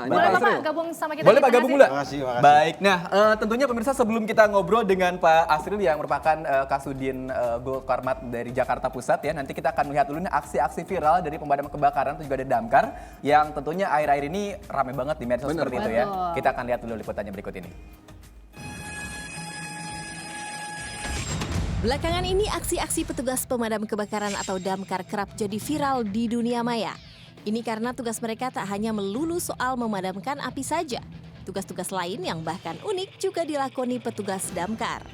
Boleh Bapak gabung sama kita? Boleh Pak gabung dulu? Makasih. Baik, nah tentunya pemirsa sebelum kita ngobrol dengan Pak Asril yang merupakan Kasudin Gulkarmat dari Jakarta Pusat ya, nanti kita akan melihat dulu nih aksi-aksi viral dari pemadam kebakaran, itu juga ada damkar yang tentunya akhir-akhir ini ramai banget di medsos seperti itu ya. Kita akan lihat dulu liputannya berikut ini. Belakangan ini aksi-aksi petugas pemadam kebakaran atau damkar kerap jadi viral di dunia maya. Ini karena tugas mereka tak hanya melulu soal memadamkan api saja. Tugas-tugas lain yang bahkan unik juga dilakoni petugas damkar.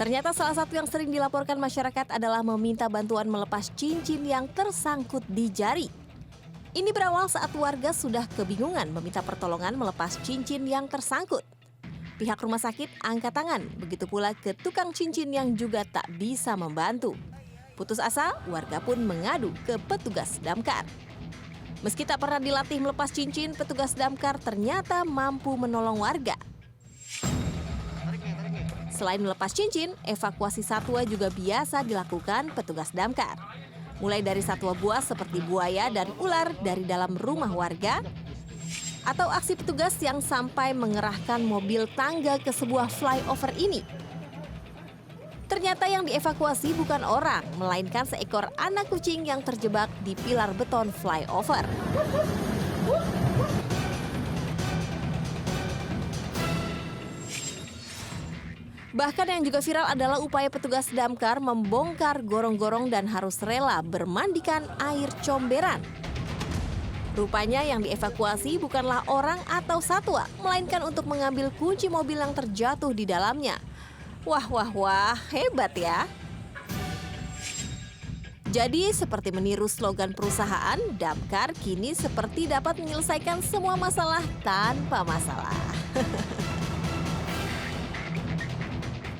Ternyata salah satu yang sering dilaporkan masyarakat adalah meminta bantuan melepas cincin yang tersangkut di jari. Ini berawal saat warga sudah kebingungan meminta pertolongan melepas cincin yang tersangkut. Pihak rumah sakit angkat tangan, begitu pula ke tukang cincin yang juga tak bisa membantu. Putus asa, warga pun mengadu ke petugas damkar. Meski tak pernah dilatih melepas cincin, petugas damkar ternyata mampu menolong warga. Selain melepas cincin, evakuasi satwa juga biasa dilakukan petugas damkar. Mulai dari satwa buas seperti buaya dan ular dari dalam rumah warga, atau aksi petugas yang sampai mengerahkan mobil tangga ke sebuah flyover ini. Ternyata yang dievakuasi bukan orang, melainkan seekor anak kucing yang terjebak di pilar beton flyover. Bahkan yang juga viral adalah upaya petugas damkar membongkar gorong-gorong dan harus rela bermandikan air comberan. Rupanya yang dievakuasi bukanlah orang atau satwa, melainkan untuk mengambil kunci mobil yang terjatuh di dalamnya. Wah, hebat ya. Jadi seperti meniru slogan perusahaan, damkar kini seperti dapat menyelesaikan semua masalah tanpa masalah.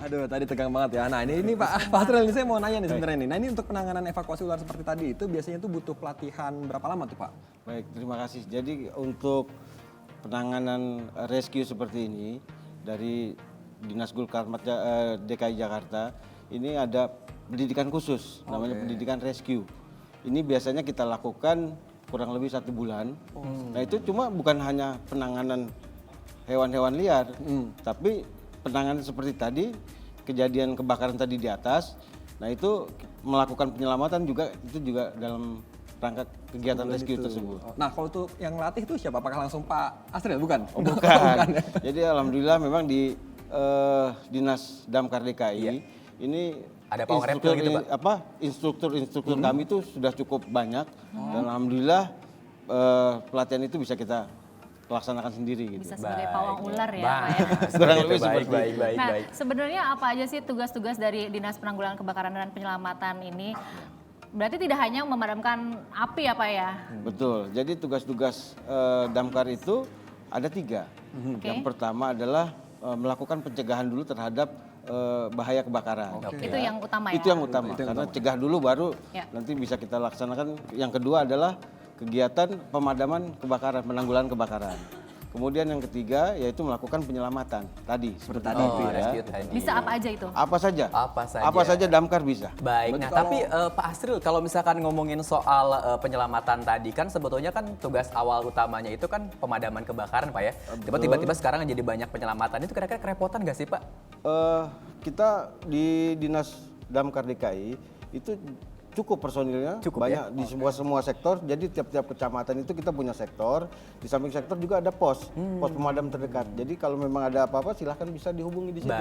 Aduh, tadi tegang banget ya. Nah ini Pak Asril, ini saya mau nanya nih sebenarnya nih. Nah ini untuk penanganan evakuasi ular seperti tadi itu biasanya tuh butuh pelatihan berapa lama tuh Pak? Baik, terima kasih. Jadi untuk penanganan rescue seperti ini dari Dinas Gulkarmat DKI Jakarta, ini ada pendidikan khusus, namanya pendidikan rescue. Ini biasanya kita lakukan kurang lebih 1 bulan. Nah itu cuma bukan hanya penanganan hewan-hewan liar, tapi penanganan seperti tadi, kejadian kebakaran tadi di atas, nah itu melakukan penyelamatan juga, itu juga dalam rangka kegiatan rescue tersebut. Nah kalau tuh yang latih itu siapa? Apakah langsung Pak Asril? Bukan? Oh, bukan. Jadi alhamdulillah memang di Dinas Damkar DKI ini ada power repel gitu Pak? Instruktur kami itu sudah cukup banyak dan alhamdulillah pelatihan itu bisa kita laksanakan sendiri gitu. Bisa sebagai pawang ular ya Pak ya. Kurang lebih seperti itu. Nah sebenarnya apa aja sih tugas-tugas dari Dinas Penanggulangan Kebakaran dan Penyelamatan ini? Berarti tidak hanya memadamkan api ya Pak ya? Betul, jadi tugas-tugas damkar itu ada 3. Yang pertama adalah melakukan pencegahan dulu terhadap bahaya kebakaran. Itu yang utama ya? Itu yang utama, karena cegah dulu baru nanti bisa kita laksanakan. Yang kedua adalah kegiatan pemadaman kebakaran, penanggulangan kebakaran. Kemudian yang ketiga yaitu melakukan penyelamatan tadi seperti tadi ya. Bisa apa aja itu? Apa saja? Apa saja damkar bisa. Baik. Nah, tapi Pak Asril kalau misalkan ngomongin soal penyelamatan tadi kan sebetulnya kan tugas awal utamanya itu kan pemadaman kebakaran Pak ya. Tiba-tiba sekarang jadi banyak penyelamatan, itu kira-kira kerepotan nggak sih Pak? Kita di Dinas Damkar DKI itu cukup personilnya, banyak di semua sektor. Jadi tiap-tiap kecamatan itu kita punya sektor. Di samping sektor juga ada pos pemadam terdekat. Jadi kalau memang ada apa-apa silahkan bisa dihubungi di situ.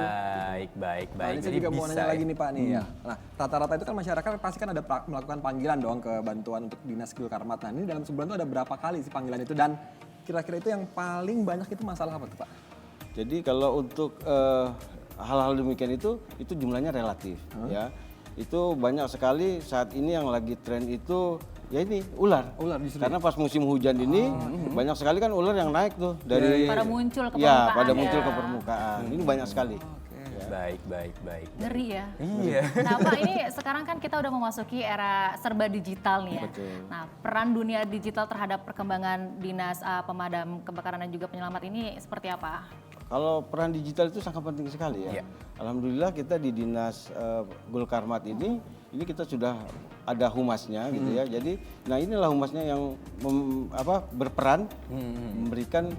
Baik. Nah, ini saya juga mau nanya lagi nih Pak nih ya. Nah rata-rata itu kan masyarakat pasti kan ada melakukan panggilan dong ke bantuan untuk Dinas Gulkarmat. Nah ini dalam sebulan itu ada berapa kali sih panggilan itu dan kira-kira itu yang paling banyak itu masalah apa tuh Pak? Jadi kalau untuk hal-hal demikian itu jumlahnya relatif ya. Itu banyak sekali saat ini yang lagi tren itu ya ini ular justru. Karena pas musim hujan ini banyak sekali kan ular yang naik tuh dari pada muncul ke permukaan. pada muncul ke permukaan. Ini banyak sekali. Baik. Ngeri ya. Iya. Nah Pak, ini sekarang kan kita udah memasuki era serba digital nih ya. Betul. Nah peran dunia digital terhadap perkembangan Dinas Pemadam Kebakaran dan juga Penyelamat ini seperti apa? Kalau peran digital itu sangat penting sekali ya. Alhamdulillah kita di Dinas Gulkarmat ini ini kita sudah ada humasnya gitu ya. Jadi, nah inilah humasnya yang berperan memberikan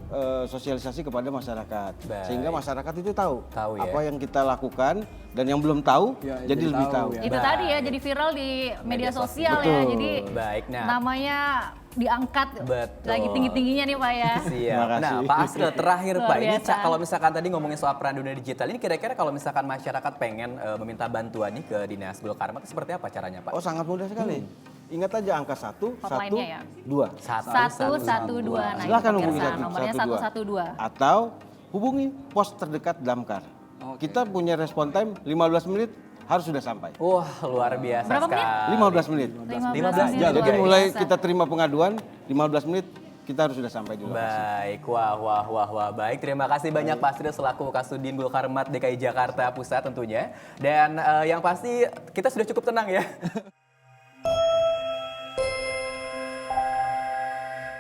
sosialisasi kepada masyarakat, Baik. sehingga masyarakat itu tahu, Tahu ya. apa yang kita lakukan, dan yang belum tahu Ya, jadi jadi lebih tahu, tahu. ya. Itu tadi ya, jadi viral di media sosial ya. Betul. Jadi Baik, nah. namanya diangkat Betul. lagi tinggi-tingginya nih Pak ya. Siap. Terima Nah, kasih. Pak Asril terakhir Luar Pak, ini biasa. kalau misalkan tadi ngomongin soal peran dunia digital ini kira-kira kalau misalkan masyarakat pengen meminta bantuan nih ke Dinas Gul Karmat seperti apa caranya Pak? Oh, sangat mudah sekali. Ingat aja angka 1, 1, Hotline-nya ya? 2. 112. Nah, Silakan ini hubungi pemirsa, nomornya 112. Atau hubungi pos terdekat Damkar. Kita punya respon time 15 menit harus sudah sampai. Wah, luar biasa Berapa menit? sekali. 15 menit. 15 menit. jam. Jadi Luar mulai biasa. kita terima pengaduan 15 menit kita harus sudah sampai di lokasi. Baik, wah. Baik, terima kasih banyak Pak Asril selaku Kasudin Gul Karmat DKI Jakarta Pusat tentunya. Dan yang pasti kita sudah cukup tenang ya.